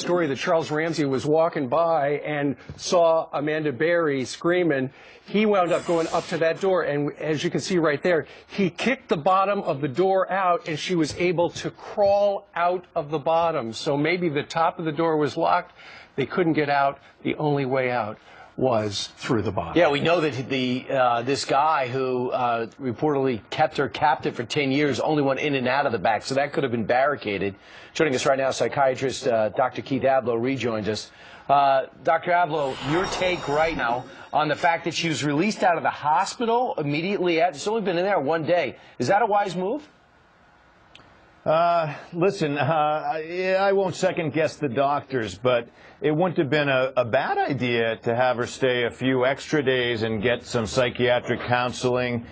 story that Charles Ramsey was walking by and saw Amanda Berry screaming. He wound up going up to that door, and as you can see right there, he kicked the bottom of the door out, and she was able to crawl out of the bottom. So maybe the top of the door was locked. They couldn't get out. The only way out was through the bottom. Yeah, we know that this guy who reportedly kept her captive for 10 years only went in and out of the back, so that could have been barricaded. Joining us right now, psychiatrist Dr. Keith Ablow rejoins us. Dr. Ablow, your take right now on the fact that she was released out of the hospital immediately after. She's only been in there one day. Is that a wise move? Listen, I won't second guess the doctors, but it wouldn't have been a bad idea to have her stay a few extra days and get some psychiatric counseling,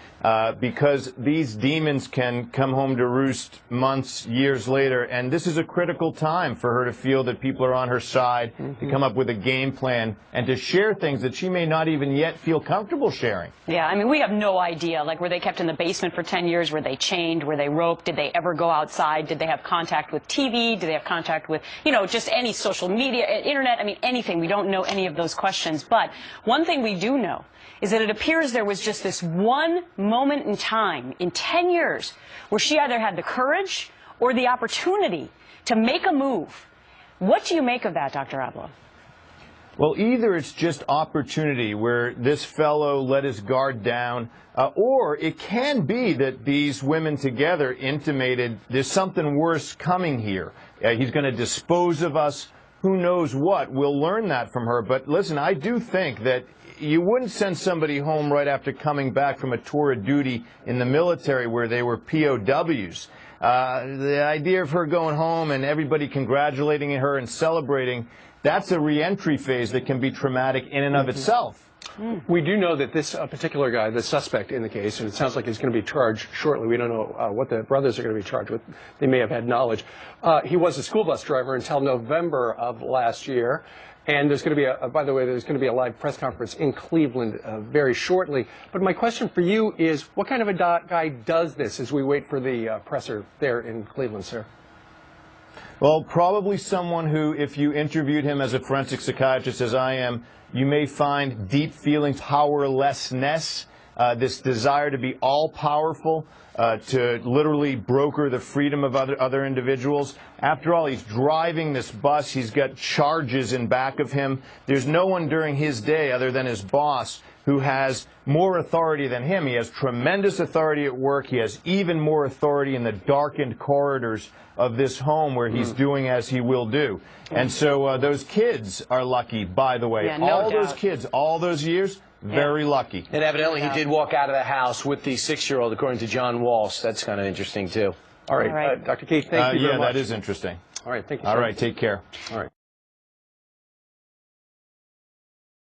because these demons can come home to roost months, years later, and this is a critical time for her to feel that people are on her side, to come up with a game plan, and to share things that she may not even yet feel comfortable sharing. Yeah, I mean, we have no idea. Like, were they kept in the basement for 10 years? Were they chained? Were they roped? Did they ever go outside? Did they have contact with TV? Did they have contact with, you know, just any social media, internet? I mean, anything. We don't know any of those questions. But one thing we do know is that it appears there was just this one moment in time in 10 years where she either had the courage or the opportunity to make a move. What do you make of that, Dr. Ablow? Well, either it's just opportunity where this fellow let his guard down, or it can be that these women together intimated there's something worse coming here. He's going to dispose of us. Who knows what? We'll learn that from her. But listen, I do think that you wouldn't send somebody home right after coming back from a tour of duty in the military where they were POWs. The idea of her going home and everybody congratulating her and celebrating, that's a reentry phase that can be traumatic in and of itself. We do know that this particular guy, the suspect in the case, and it sounds like he's going to be charged shortly. We don't know what the brothers are going to be charged with. They may have had knowledge. He was a school bus driver until November of last year. And there's going to be by the way, there's going to be a live press conference in Cleveland very shortly. But my question for you is, what kind of a guy does this as we wait for the presser there in Cleveland, sir? Well, probably someone who, if you interviewed him as a forensic psychiatrist, as I am, you may find deep feelings, powerlessness, this desire to be all-powerful, to literally broker the freedom of other individuals. After all, he's driving this bus. He's got charges in back of him. There's no one during his day other than his boss who has more authority than him. He has tremendous authority at work. He has even more authority in the darkened corridors of this home where he's doing as he will do. And so those kids are lucky, by the way. Yeah, no all doubt. those kids, all those years, very lucky. And evidently he did walk out of the house with the 6-year-old, according to John Walsh. That's kind of interesting, too. All right, Dr. Keith, thank you very much. Yeah, that is interesting. All right, thank you, All sir. right, take care. All right.